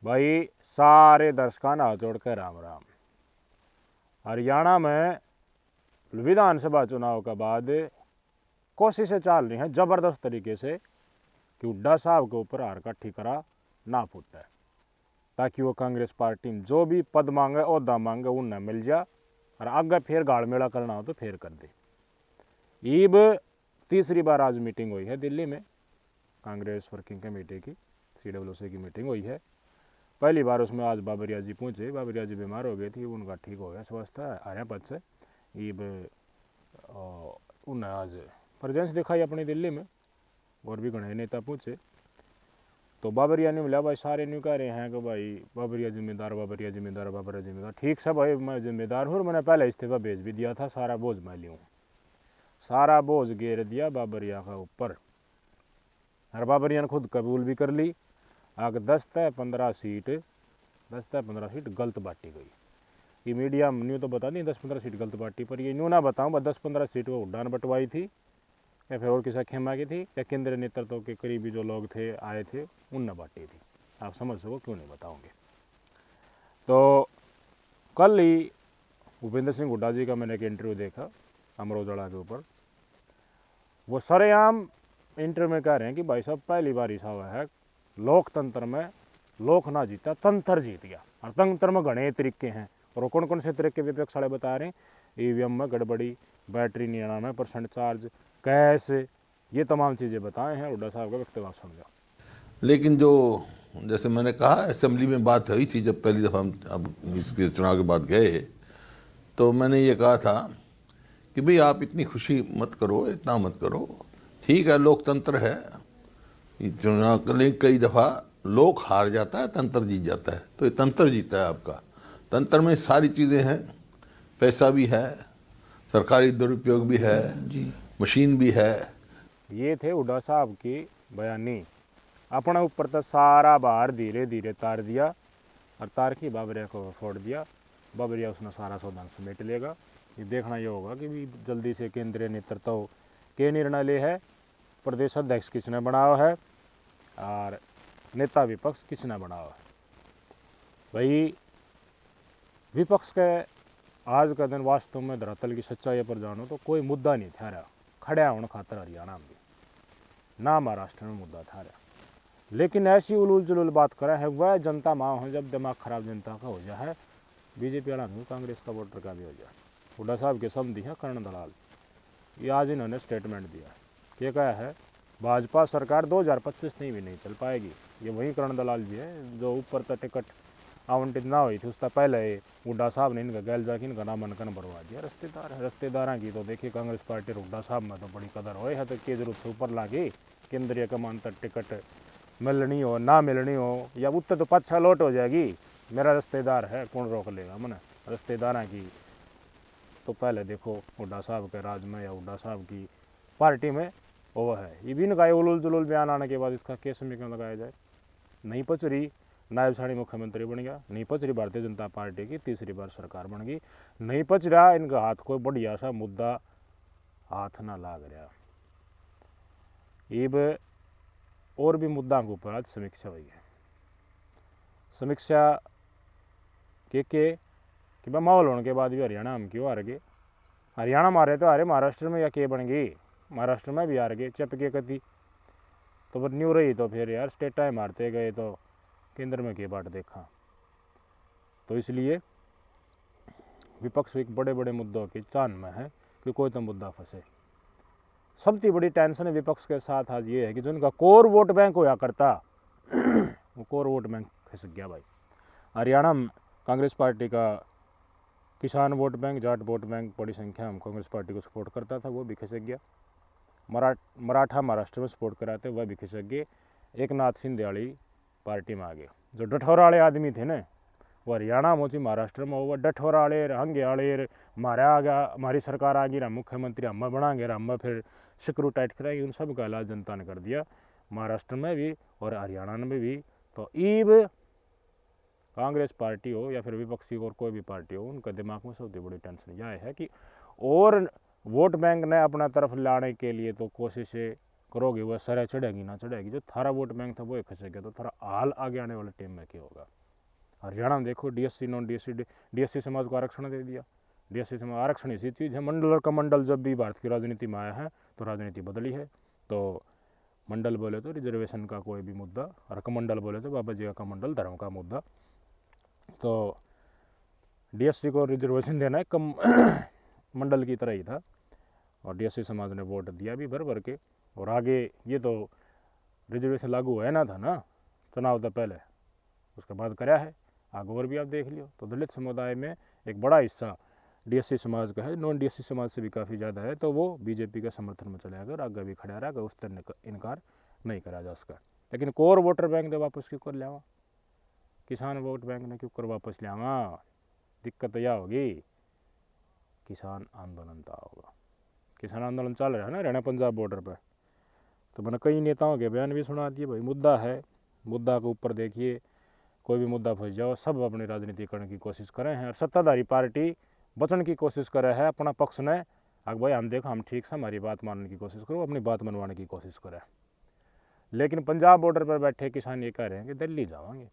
भाई सारे दर्शकों हाथ जोड़ कर राम राम। हरियाणा में विधानसभा चुनाव के बाद कोशिशें चल रही हैं जबरदस्त तरीके से कि हुड्डा साहब के ऊपर हार का ठिकरा ना फूटे, ताकि वो कांग्रेस पार्टी में जो भी पद मांगे ओहदा मांगे उन्हें मिल जाए और आगे फिर गाड़ मेला करना हो तो फिर कर दे। ईब तीसरी बार आज मीटिंग हुई है दिल्ली में, कांग्रेस वर्किंग कमेटी की CWC की मीटिंग हुई है। पहली बार उसमें आज बाबरिया जी पहुंचे। बाबरिया जी बीमार हो गए थी, उनका ठीक हो गया स्वास्थ्य आर्या पद से। ईब उन्हें आज प्रेजेंस दिखाई अपनी दिल्ली में और भी घने नेता पूछे तो बाबरिया ने बोला भाई सारे न्यू कह रहे हैं कि भाई बाबरिया जिम्मेदार, बाबरिया जिम्मेदार, बाबरिया जिम्मेदार। ठीक है भाई, मैं जिम्मेदार हूँ और मैंने पहले इस्तीफा भेज भी दिया था, सारा बोझ मैं लूँ। सारा बोझ घेर दिया बाबरिया का ऊपर और बाबरिया ने खुद कबूल भी कर ली। आगे 10-15 सीट गलत बांटी गई। ये मीडिया न्यू तो बता दी 10-15 सीट गलत बांटी, पर ये न्यू ना बताऊँ, बस 10-15 सीट वो हुड्डा ने बंटवाई थी या फिर और किसी खेमा की थी या केंद्रीय नेतृत्व के करीबी जो लोग थे आए थे उनने बांटी थी। आप समझ सको क्यों नहीं बताओगे। तो कल ही भूपेंद्र सिंह हुड्डा जी का मैंने एक इंटरव्यू देखा अमर उजाला के ऊपर। वो सरेआम इंटरव्यू में कह रहे हैं कि भाई साहब पहली बार ऐसा हुआ है लोकतंत्र में लोक ना जीता तंत्र जीत गया, और तंत्र में घने तरीके हैं। और कौन कौन से तरीके विपक्ष वाले बता रहे हैं? EVM में गड़बड़ी, बैटरी नहीं आना में % चार्ज, कैश, ये तमाम चीज़ें बताए हैं हुड्डा साहब का व्यक्तिवाद समझा। लेकिन जो जैसे मैंने कहा असेंबली में बात हुई थी जब पहली दफ़ा हम अब इसके चुनाव के बाद गए, तो मैंने ये कहा था कि भाई आप इतनी खुशी मत करो, इतना मत करो। ठीक है, लोकतंत्र है, चुनाव के लिए कई दफ़ा लोक हार जाता है, तंत्र जीत जाता है। तो ये तंत्र जीता है आपका। तंत्र में सारी चीज़ें हैं, पैसा भी है, सरकारी दुरुपयोग भी है, मशीन भी है। ये थे हुड्डा साहब की बयानी। अपने ऊपर तो सारा बाहर धीरे धीरे तार दिया और तार की बाबरिया को फोड़ दिया। बाबरिया उसने सारा सौदा समेट लेगा। ये देखना ये होगा कि भी जल्दी से केंद्रीय नेतृत्व के निर्णय ले है, प्रदेश अध्यक्ष किसने बनाया है और नेता विपक्ष किसने बनाया है। भाई विपक्ष के आज का दिन वास्तव में धरातल की सच्चाई पर जानो तो कोई मुद्दा नहीं था रहा खड़ा होने खातर हरियाणा में भी, ना महाराष्ट्र में मुद्दा था रहा। लेकिन ऐसी उलूल जुलूल बात करा है वह जनता माँ हो जब दिमाग खराब जनता का हो जाए, बीजेपी वाला नहीं कांग्रेस का वोटर का भी हो जाए। हुड्डा साहब के समधी हैं कर्ण दलाल, ये आज इन्होंने स्टेटमेंट दिया क्या कहा है, भाजपा सरकार 2025 नहीं भी नहीं चल पाएगी। ये वही कर्ण दलाल जी है जो ऊपर तक टिकट आवंटित ना हुई थी उसका पहले हुड्डा साहब ने इनका गैल जाके इनका नामांकन भरवा दिया। रिश्तेदार है, रिश्तेदार की तो देखिए कांग्रेस पार्टी हुड्डा साहब में तो बड़ी कदर हो है, तो की जरूरत से ऊपर लागे केंद्रीय कमान तक टिकट मिलनी हो ना मिलनी हो या उत्तर तो पाछा लौट हो जाएगी। मेरा रिश्तेदार है, कौन रोक लेगा मैंने रिश्तेदार की। तो पहले देखो हुड्डा साहब के राज में या हुड्डा साहब की पार्टी में वो है। ये भी इनका उलूल जुलूल बयान आने के बाद इसका केस समीकरण लगाया जाए। नहीं पच रही नायब साड़ी मुख्यमंत्री बन गया, नहीं पच रही भारतीय जनता पार्टी की तीसरी बार सरकार बन गई, नहीं पच रहा इनका हाथ कोई बढ़िया सा मुद्दा हाथ ना लाग रहा। इब और भी मुद्दा के ऊपर आज समीक्षा हुई है। समीक्षा कि माहौल होने के बाद भी हरियाणा हम क्यों हार गए, हरियाणा मारे तो हारे, महाराष्ट्र में या के बन गई, महाराष्ट्र में भी हार गए चप के कति। तो फिर न्यू रही तो फिर यार स्टेटा मारते गए तो केंद्र में के बाट देखा। तो इसलिए विपक्ष एक बड़े बड़े मुद्दों की चान में है कि कोई तो मुद्दा फंसे। सबसे बड़ी टेंशन है विपक्ष के साथ आज ये है कि जो उनका कोर वोट बैंक होया करता वो कोर वोट बैंक खिसक गया। भाई हरियाणा में कांग्रेस पार्टी का किसान vote bank, Jat vote bank बड़ी संख्या में कांग्रेस पार्टी को सपोर्ट करता था, वो भी खिसक गया। मराठा महाराष्ट्र में सपोर्ट कराते वह भी खिसक गए। एक नाथ सिंह वाली पार्टी में आ गए। जो डठौरा वाले आदमी थे ना वो हरियाणा में महाराष्ट्र में वो डठौरा वाले हंगे वाले मारा आ गया, हमारी सरकार आ गई रहा मुख्यमंत्री हम बनाएंगे हम फिर सिकरू टाइट कराएंगे, उन सब का इलाज जनता ने कर दिया महाराष्ट्र में भी और हरियाणा में भी। तो ईब कांग्रेस पार्टी हो या फिर विपक्षी और कोई भी पार्टी हो उनका दिमाग में सबसे बड़ी टेंशन यह है कि और वोट बैंक ने अपना तरफ लाने के लिए तो कोशिशें करोगे वह सरे चढ़ेगी ना चढ़ेगी, जो थारा वोट बैंक था वो ही खसेगा, तो थारा हाल आगे आने वाले टाइम में क्या होगा। हरियाणा में देखो डीएससी नॉन डीएससी, डीएससी समाज को आरक्षण दे दिया। डीएससी समाज आरक्षण ऐसी चीज़ है, मंडल और कमंडल जब भी भारत की राजनीति में आया है तो राजनीति बदली है। तो मंडल बोले तो रिजर्वेशन का कोई भी मुद्दा, और कमंडल बोले तो बाबा जी का कमंडल धर्म का मुद्दा। तो डीएससी को रिजर्वेशन देना है कम मंडल की तरह ही था, और डीएससी समाज ने वोट दिया भी भर भर के। और आगे ये तो रिजर्वेशन लागू है ना था ना चुनाव तो पहले, उसके बाद कराया है, आगे और भी आप देख लियो। तो दलित समुदाय में एक बड़ा हिस्सा डीएससी समाज का है, नॉन डीएससी समाज से भी काफ़ी ज़्यादा है, तो वो बीजेपी के समर्थन में चले आकर आगे भी खड़ा रहेगा, उस तरह इनकार नहीं करा जा सका। लेकिन कोर वोटर बैंक ने वापस क्यों कर लिया, किसान वोट बैंक ने क्यों कर वापस लिया, दिक्कत यह होगी किसान आंदोलन था होगा। किसान आंदोलन चल रहा है ना हरियाणा पंजाब बॉर्डर पर, तो मैंने कई नेताओं के बयान भी सुना दिए, भाई मुद्दा है, मुद्दा के ऊपर देखिए कोई भी मुद्दा फंस जाओ, सब अपनी राजनीति करने की कोशिश करें हैं, और सत्ताधारी पार्टी बचने की कोशिश करे है अपना पक्ष ने, अगर भाई हम देखो हम ठीक से हमारी बात मानने की कोशिश करो, अपनी बात मनवाने की कोशिश करें। लेकिन पंजाब बॉर्डर पर बैठे किसान ये कह रहे हैं कि दिल्ली जावांगे,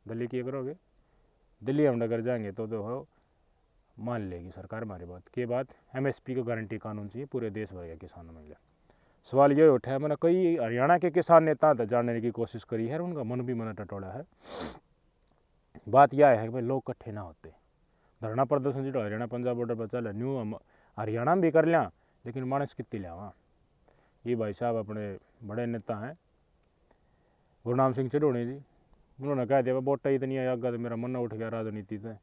दिल्ली की करोगे, दिल्ली हम अगर जाएंगे तो देखो मान लेगी सरकार हमारी बात के बाद, एमएसपी को गारंटी कानून चाहिए पूरे देश भर के किसानों में। सवाल ये उठा है, मैंने कई हरियाणा के किसान नेता जानने की कोशिश करी है, उनका मन भी मैंने टटोला है। बात यह है कि भाई लोग इकट्ठे ना होते, धरना प्रदर्शन जो हरियाणा पंजाब बॉर्डर पर चल न्यू हरियाणा में भी कर लिया, लेकिन मानस कितनी लिया वहाँ। ये भाई साहब अपने बड़े नेता हैं गुरनाम सिंह चिड़ोनी जी, उन्होंने कह दिया वोटा इतनी आएगा तो मेरा मन उठ गया राजनीति से,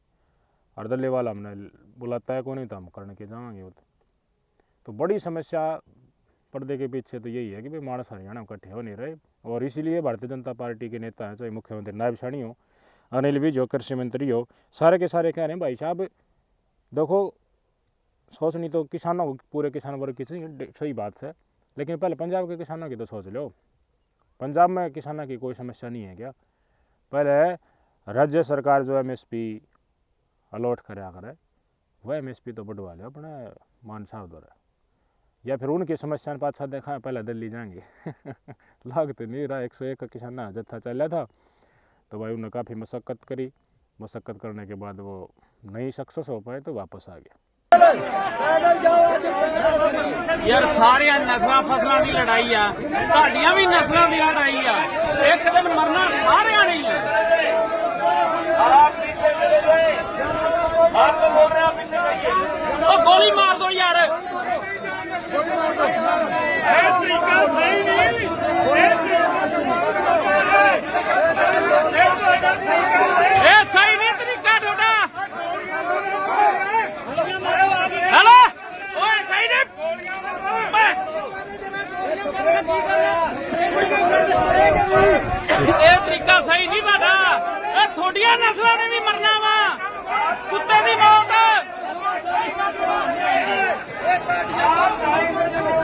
और दल्ले वाला हमने बुलाता है को नहीं तो हम करने के जाएंगे। तो बड़ी समस्या पर्दे के पीछे तो यही है कि भाई मानस हरियाणा में इकट्ठे हो नहीं रहे, और इसीलिए भारतीय जनता पार्टी के नेता हैं, चाहे मुख्यमंत्री नायब साहनी हो, अनिल विज हो, कृषि मंत्री हो, सारे के सारे कह रहे हैं भाई साहब देखो सोचनी तो किसानों को, पूरे किसान वर्ग की सही बात है, लेकिन पहले पंजाब के किसानों की तो सोच लो। पंजाब में किसानों की कोई समस्या नहीं है क्या, पहले राज्य सरकार जो एमएसपी अलॉट करा करे वह एमएसपी तो बढ़वा लो अपने मान साहब द्वारा, या फिर उनकी समस्या पाछा देखा पहले दिल्ली जाएंगे लाग तो नहीं रहा, 101 का किसान जत्था चला था, तो भाई उन्होंने काफ़ी मशक्क़त करी, मशक्क़त करने के बाद वो नहीं सक्सेस हो पाए तो वापस आ गया। यार सारिया नस्लों फसलों की लड़ाई आ, तुहाडियां भी नस्लों की लड़ाई आ, एक दिन मरना सारिया ने ही आ। ओ गोली मार दो यार, तरीका सही नहीं, सही नहीं तरीका थोड़ा। हेलो ओए सही नहीं, ये तरीका सही नहीं बाटा, थोड़िया नस्लों ने भी मरना वा, कुत्ते की मौत।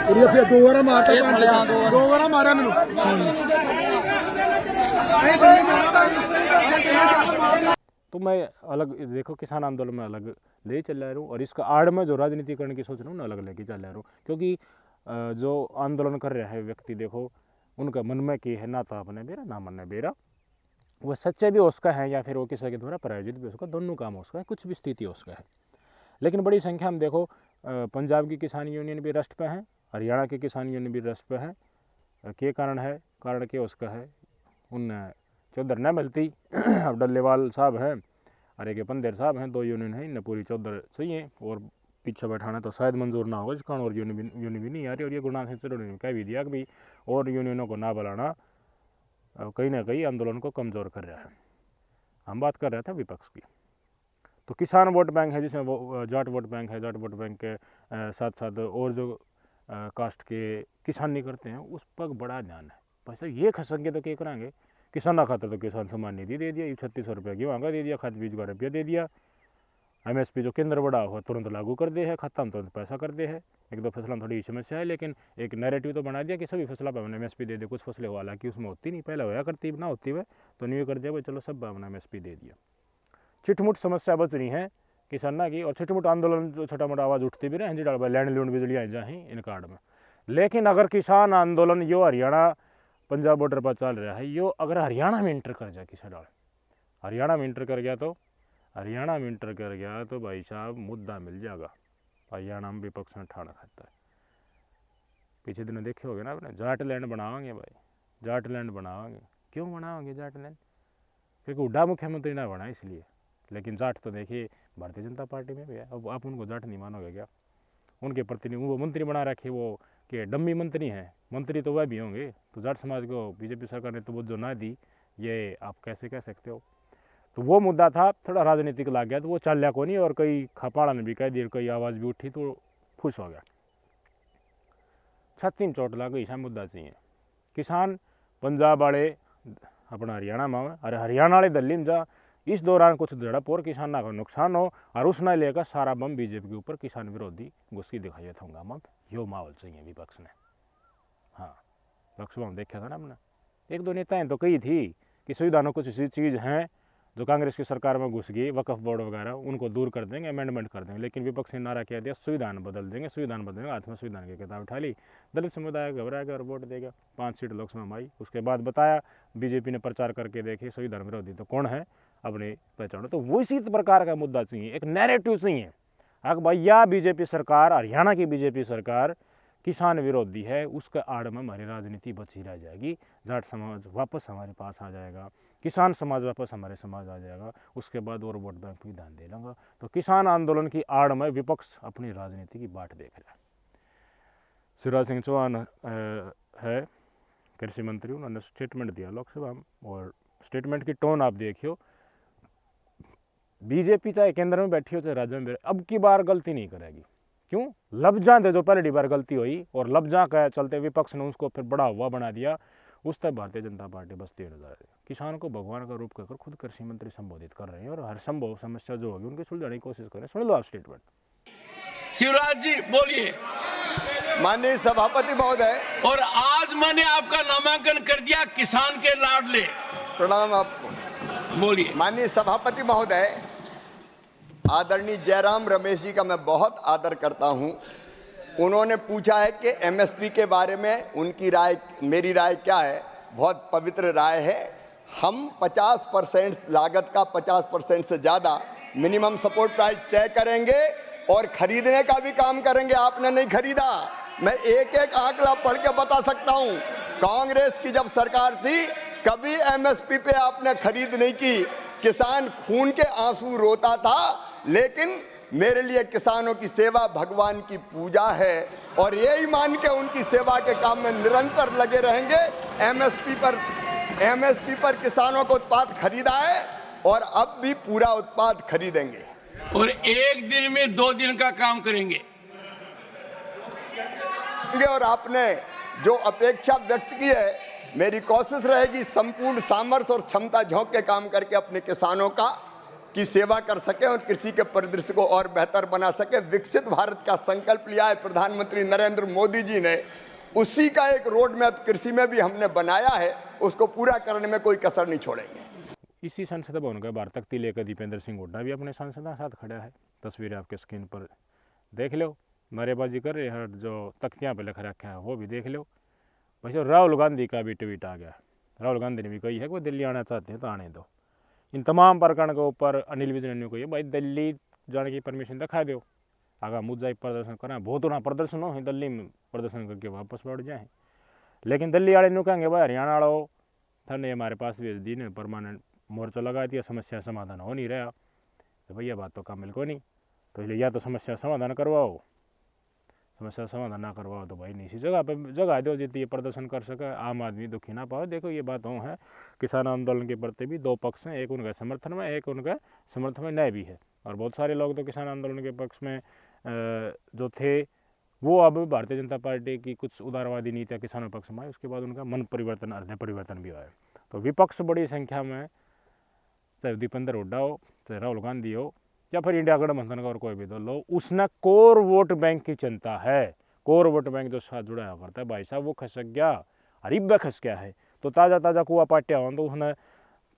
दो बार मारता, दो बार मारा मैनू। तो मैं अलग देखो किसान आंदोलन में अलग ले चल रहा हूँ, और इसका आड़ में जो राजनीतिकरण की सोच रहा हूँ ना अलग लेके चल रहा हूँ, क्योंकि जो आंदोलन कर रहे हैं व्यक्ति देखो उनका मन में की है ना तो अपने बेरा ना मन में बेरा, वह सच्चे भी उसका है या फिर वो किसी के द्वारा प्रायोजित भी उसका, दोनों काम उसका है, कुछ भी स्थिति उसका है। लेकिन बड़ी संख्या में देखो पंजाब की किसान यूनियन भी रस्ट पे है, हरियाणा की किसान यूनियन भी रस्ट पे है। के कारण है, कारण क्या उसका है, उन चौधर न मिलती अब डल्लेवाल साहब हैं और एक पंदेर साहब हैं, दो यूनियन है, इन्हें पूरी चौधर चाहिए, और पीछे बैठाना तो शायद मंजूर ना होगा, जिस कारण और यूनियन भी नहीं आ रही। और ये गुरनाम सिंह चिड़ोनी ने कह भी दिया कि भाई और यूनियनों को ना बुलाना कहीं ना कहीं आंदोलन को कमज़ोर कर रहा है। हम बात कर रहे थे विपक्ष की। तो किसान वोट बैंक है जिसमें वो जाट वोट बैंक है, जाट वोट बैंक के साथ साथ और जो कास्ट के किसान नहीं करते हैं उस पर बड़ा ध्यान है। पैसा ये खसंगे तो क्या कराएंगे, किसान खातर तो किसान सम्मान निधि दे दिया, 3600 रुपये गेहूँ का दे दिया, खाद बीज का रुपया दे दिया, एमएसपी जो केंद्र बड़ा हुआ तुरंत लागू कर दे है, खाता में तुरंत पैसा कर दे है। एक दो फसलों में थोड़ी समस्या है, लेकिन एक नैरेटिव तो बना दिया कि सभी फसलों पर हमने एमएसपी दे दे। कुछ फसलें हालांकि उसमें होती नहीं, पहले होया करती ना होती हुए तो नहीं कर दिया भाई चलो सब हमने एमएसपी दे दिया। छिटमुट समस्या बच रही है किसाना की, और छिटमुट आंदोलन जो छोटा मोटा आवाज़ उठती भी रहे जी लैंड लूंड बिजली आई जाए इन कार्ड में, लेकिन अगर किसान आंदोलन यो हरियाणा पंजाब बॉर्डर पर चल रहा है, यो अगर हरियाणा में इंटर कर जाए किसी डाल, हरियाणा में इंटर कर गया तो भाई साहब मुद्दा मिल जाएगा। हरियाणा में विपक्ष में ठाड़ा खाता है। पीछे दिन देखे होगे ना आपने, जाट लैंड बनावांगे भाई, जाट लैंड बनावांगे। क्यों बनावांगे जाट लैंड? क्योंकि हुड्डा मुख्यमंत्री ना बना इसलिए। लेकिन जाट तो देखिए भारतीय जनता पार्टी में भी है। अब आप उनको जाट नहीं मानोगे क्या? उनके प्रतिनिधि वो मंत्री बना रखे, वो कि डम्मी मंत्री हैं, मंत्री तो वह भी होंगे। तो जाट समाज को बीजेपी सरकार ने तो वो जो ना दी, ये आप कैसे कह सकते हो? तो वो मुद्दा था, थोड़ा राजनीतिक लग गया तो वो चल को नहीं, और कई खपाड़ा ने भी कह दिया, कई आवाज़ भी उठी तो खुश हो गया। छत्ती में चोट लग गई, ऐसा मुद्दा चाहिए। किसान पंजाब वाले अपना हरियाणा में और हरियाणा वाले दिल्ली में जा, इस दौरान कुछ झड़प और किसानों का नुकसान हो, और उसने लेकर सारा बम बीजेपी के ऊपर किसान विरोधी घुसकी दिखाई था हंगामा। यो माहौल चाहिए विपक्ष ने। हाँ, लोकसभा में देखा था ना हमने, एक दो नेताएं तो कही थी कि संविधानों कुछ ऐसी चीज़ हैं जो कांग्रेस की सरकार में घुस गई, वक्फ बोर्ड वगैरह, उनको दूर कर देंगे, अमेंडमेंट कर देंगे। लेकिन विपक्ष ने नारा किया दिया संविधान बदल देंगे, संविधान बदलेंगे। हाथ में संविधान की किताब उठा ली, दलित समुदाय घबरा गया और वोट देगा। 5 सीट लोकसभा में आई। उसके बाद बताया बीजेपी ने प्रचार करके देखे संविधान विरोधी तो कौन है, अपने पहचानो। तो वो इसी प्रकार का मुद्दा चाहिए, एक नैरेटिव चाहिए। अगर भैया बीजेपी सरकार, हरियाणा की बीजेपी सरकार किसान विरोधी है, उसके आड़ में हमारी राजनीति बची रह जाएगी। जाट समाज वापस हमारे पास आ जाएगा, किसान समाज वापस हमारे समाज आ जाएगा। उसके बाद और वोट बैंक भी ध्यान दे लेंगे। तो किसान आंदोलन की आड़ में विपक्ष अपनी राजनीति की बाट देख रहा है। शिवराज सिंह चौहान है कृषि मंत्री, उन्होंने स्टेटमेंट दिया लोकसभा में, और स्टेटमेंट की टोन आप देखियो, बीजेपी चाहे केंद्र में बैठी हो चाहे राज्य में, अब की बार गलती नहीं करेगी। क्यों? लफ्जा थे जो पहली बार गलती हुई, और लफ्जा के चलते विपक्ष ने उसको फिर बड़ा हुआ बना दिया। उस तक भारतीय जनता पार्टी बसती नजर आ रही है। किसान को भगवान का रूप कहकर खुद कृषि मंत्री संबोधित कर रहे हैं, और हर संभव समस्या जो होगी उनकी सुलझाने की कोशिश करें। सुन लो आप स्टेटमेंट। शिवराज जी बोलिए। माननीय सभापति महोदय, और आज मैंने आपका नामांकन कर दिया किसान के लाडले। प्रणाम आपको। बोलिए। माननीय सभापति महोदय, आदरणीय जयराम रमेश जी का मैं बहुत आदर करता हूं। उन्होंने पूछा है कि एमएसपी के बारे में उनकी राय, मेरी राय क्या है। बहुत पवित्र राय है। हम 50% लागत का 50% से ज़्यादा मिनिमम सपोर्ट प्राइस तय करेंगे, और खरीदने का भी काम करेंगे। आपने नहीं खरीदा, मैं एक एक आंकड़ा पढ़ के बता सकता हूं। कांग्रेस की जब सरकार थी, कभी एमएसपी पे आपने खरीद नहीं की। किसान खून के आंसू रोता था, लेकिन मेरे लिए किसानों की सेवा भगवान की पूजा है, और यही मान के उनकी सेवा के काम में निरंतर लगे रहेंगे। एमएसपी पर किसानों को उत्पाद खरीदा है, और अब भी पूरा उत्पाद खरीदेंगे, और एक दिन में 2 दिन का काम करेंगे। और आपने जो अपेक्षा व्यक्त की है, मेरी कोशिश रहेगी संपूर्ण सामर्थ्य और क्षमता झोंक के काम करके अपने किसानों की सेवा कर सके, और कृषि के परिदृश्य को और बेहतर बना सके। विकसित भारत का संकल्प लिया है प्रधानमंत्री नरेंद्र मोदी जी ने, उसी का एक रोड मैप कृषि में भी हमने बनाया है। उसको पूरा करने में कोई कसर नहीं छोड़ेंगे। इसी संसद भवन के बाहर तख्ती लेकर दीपेंद्र सिंह हुड्डा भी अपने सांसदों के साथ खड़ा है। तस्वीरें आपके स्क्रीन पर देख लो, नारेबाजी कर रहे हैं, जो तख्तियाँ पर लिख रखा है वो भी देख लो। वैसे राहुल गांधी का भी ट्वीट आ गया। राहुल गांधी ने भी कही है कि वो दिल्ली आना चाहते हैं तो आने दो। इन तमाम प्रकरण के ऊपर अनिल विज ने कही भाई दिल्ली जाने की परमिशन दिखा दो, आगा मुद्दा प्रदर्शन करें। बहुत ना प्रदर्शन हो, दिल्ली में प्रदर्शन करके वापस लौट जाए। लेकिन दिल्ली वाले नु कहेंगे भाई हरियाणा वालों थाने हमारे पास भेज दी ने, परमानेंट मोर्चा लगा दिया, समस्या समाधान हो नहीं रहा। तो भैया बात तो कामिल को नहीं, तो इसलिए या तो समस्या समाधान करवाओ, समस्या समाधान ना करवाओ तो भाई नहीं सी जगह पे जगह दो जितनी प्रदर्शन कर सके, आम आदमी दुखी ना पाओ। देखो ये बात है, किसान आंदोलन के प्रति भी 2 पक्ष हैं, एक उनके समर्थन में, एक उनके समर्थन में नहीं भी है। और बहुत सारे लोग तो किसान आंदोलन के पक्ष में जो थे वो अब भारतीय जनता पार्टी की कुछ उदारवादी नीतियाँ किसानों पक्ष में आई, उसके बाद उनका मन परिवर्तन, हृदय परिवर्तन भी हुआ है। तो विपक्ष बड़ी संख्या में, चाहे दीपेंद्र हुड्डा हो, चाहे राहुल गांधी हो, या फिर इंडिया गठबंधन का और कोई भी दल हो, उसने कोर वोट बैंक की चिंता है। कोर वोट बैंक जो साथ जुड़ा करता है भाई साहब, वो खसक गया, अरीब खस गया है। तो ताज़ा ताज़ा कुआ पाटिया हो तो उसने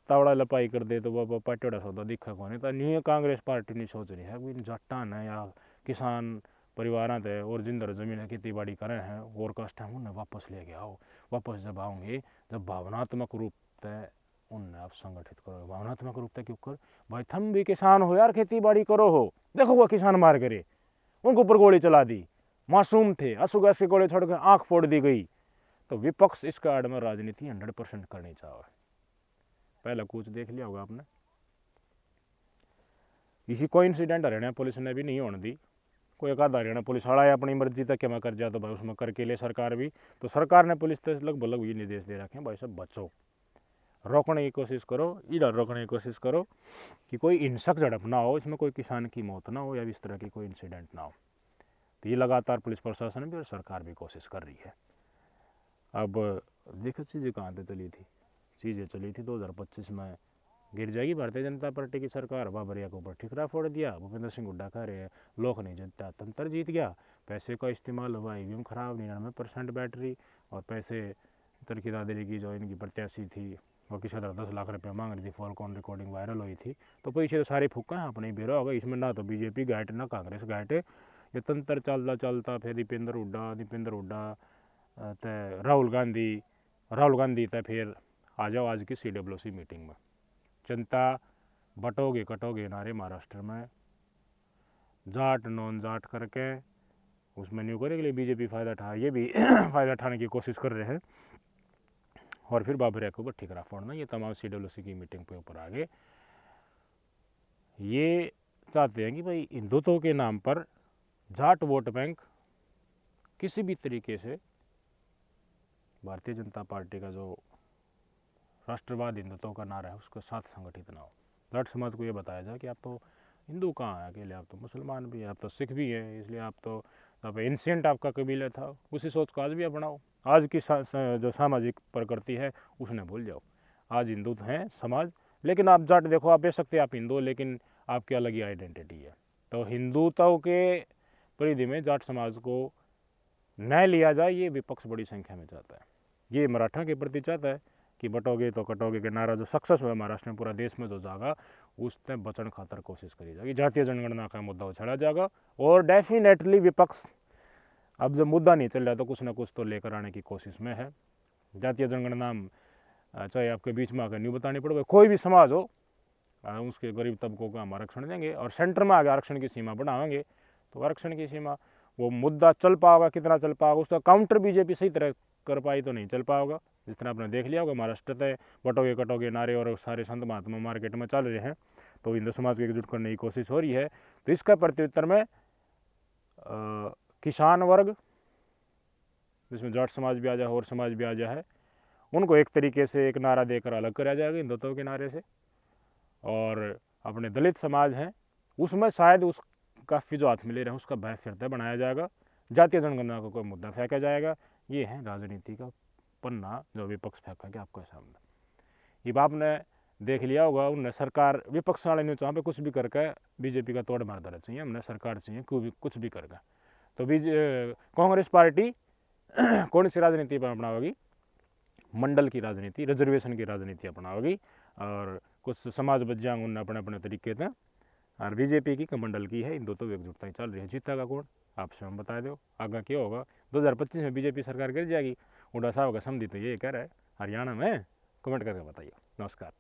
तावड़ा लपाई कर दे तो वह पाटिया सौदा दिखा को नहीं। तो नहीं कांग्रेस पार्टी नहीं सोच रही है कि जट्टान है या किसान परिवार थे और जिंदर जमीन खेती बाड़ी करे हैं और कष्ट है उन्हें वापस लेके आओ। वापस जब आओगे जब भावनात्मक रूप से उन्हें आप संगठित करो। भावनात्मक रूप से क्यों कर भाई, तुम भी किसान हो यार, खेती बाड़ी करो हो। देखो वो किसान मार करे, उनके ऊपर गोली चला दी, मासूम थे, आंसू गैस की गोली छोड़कर आंख फोड़ दी गई। तो विपक्ष इसका आड़ में राजनीति 100% करनी चाहे। पहला कुछ देख लिया होगा आपने, इसी कोई इंसिडेंट हरियाणा पुलिस ने भी नहीं होने दी। कोई एक आधा हरियाणा पुलिस वाला है अपनी मर्जी तक क्या कर जाए तो भाई उसमें करके ले सरकार भी। तो सरकार ने पुलिस से लगभग ये निर्देश दे रखे हैं भाई सब बचो, रोकने की कोशिश करो, इधर रोकने की कोशिश करो कि कोई हिंसक झड़प ना हो, इसमें कोई किसान की मौत ना हो या इस तरह की कोई इंसिडेंट ना हो। तो ये लगातार पुलिस प्रशासन भी और सरकार भी कोशिश कर रही है। अब देखो चीज़ें कहाँ से चली थी, चीज़ें चली थी 2025 में गिर जाएगी भारतीय जनता पार्टी की सरकार। बाबरिया के ऊपर ठिकरा फोड़ दिया, भूपेंद्र सिंह हुड्डा कह रहे हैं लोक नहीं जीतता तंत्र जीत गया, पैसे का इस्तेमाल हुआ, ईवीएम खराब, 99% बैटरी, और पैसे तरकी दादरी की जो इनकी प्रत्याशी थी वो किसी तरह 10 लाख रुपये मांग रही थी, फॉल कॉन रिकॉर्डिंग वायरल हुई थी। तो पीछे तो सारे फूका हैं अपने ही बेरा होगा, इसमें ना तो बीजेपी घाटे ना कांग्रेस घाटे। ये तंत्र चलता चलता फिर दीपेंद्र हुड्डा ते राहुल गांधी ते फिर आ जाओ आज की CWC मीटिंग में। जनता बटोगे कटोगे नारे महाराष्ट्र में, जाट नॉन जाट करके उसमें न्यू करने के लिए बीजेपी फ़ायदा उठा, ये भी फ़ायदा उठाने की कोशिश कर रहे हैं और फिर बाबरिया के ऊपर ठिकरा फोड़ना। ये तमाम CWC की मीटिंग पे ऊपर आगे ये चाहते हैं कि भाई हिंदुत्व के नाम पर जाट वोट बैंक किसी भी तरीके से भारतीय जनता पार्टी का जो राष्ट्रवाद हिंदुत्व का नारा है उसके साथ संगठित ना हो। जाट समाज को ये बताया जाए कि आप तो हिंदू कहाँ हैं अकेले, आप तो मुसलमान भी हैं, आप तो सिख भी हैं, इसलिए आप तो एंशिएंट आपका कबीला था। उसी सोच को आज भी अपनाओ। आज की जो सामाजिक प्रकृति है उसने भूल जाओ। आज हिंदू हैं समाज, लेकिन आप जाट देखो, आप बेच सकते हैं आप हिंदू, लेकिन आपकी अलग ही आइडेंटिटी है। तो हिंदुत्व के परिधि में जाट समाज को न लिया जाए, ये विपक्ष बड़ी संख्या में चाहता है। ये मराठा के प्रति चाहता है कि बटोगे तो कटोगे के नारा जो सक्सेस हुआ महाराष्ट्र में, पूरा देश में जो जागा, उससे बचन खातर कोशिश करी जाएगी। जातीय जनगणना का मुद्दा उछाला जाएगा और डेफिनेटली विपक्ष अब जब मुद्दा नहीं चल रहा तो कुछ ना कुछ तो लेकर आने की कोशिश में है। जातीय जनगणना चाहे आपके बीच में आकर नहीं बतानी पड़ेगा, कोई भी समाज हो उसके गरीब तबकों का हम आरक्षण देंगे और सेंटर में आगे आरक्षण की सीमा बढ़ाएंगे। तो आरक्षण की सीमा वो मुद्दा चल पाएगा, कितना चल पाएगा उसका काउंटर बीजेपी सही तरह कर पाई तो नहीं चल पाएगा। जिस तरह आपने देख लिया होगा महाराष्ट्र तय बटोगे कटोगे नारे और सारे संत महात्मा मार्केट में चल रहे हैं, तो हिंदू समाज को एकजुट करने की कोशिश हो रही है। तो इसका प्रत्युत्तर में किसान वर्ग, जिसमें जाट समाज भी आ जाए और समाज भी आ जाए, उनको एक तरीके से एक नारा देकर अलग कराया जाएगा हिंदुत्व के नारे से। और अपने दलित समाज हैं उसमें शायद उस काफ़ी जो हाथ मिले रहे हैं उसका भय फिर से बनाया जाएगा। जातीय जनगणना को कोई मुद्दा फेंका जाएगा। ये है राजनीति का पन्ना जो विपक्ष फेंका के आपके सामने। ये आपने देख लिया होगा, उनने सरकार विपक्ष वाले ने चाह पे कुछ भी करके बीजेपी का तोड़ मार देना चाहिए, हमने सरकार चाहिए कुछ भी करके। तो कांग्रेस पार्टी कौन सी राजनीति पर अपनाओगी? मंडल की राजनीति, रिजर्वेशन की राजनीति अपनाओगी और कुछ समाज बज्जांग उन अपने अपने तरीके से। और बीजेपी की कमंडल की है, हिंदुत्व तो एकजुटता ही चल रही है। जीतेगा कौन आप स्वयं बता दो, आगे क्या होगा। 2025 में बीजेपी सरकार गिर जाएगी, हुड्डा साहब का समझी तो ये कह रहा है हरियाणा में। कमेंट करके बताइए। नमस्कार।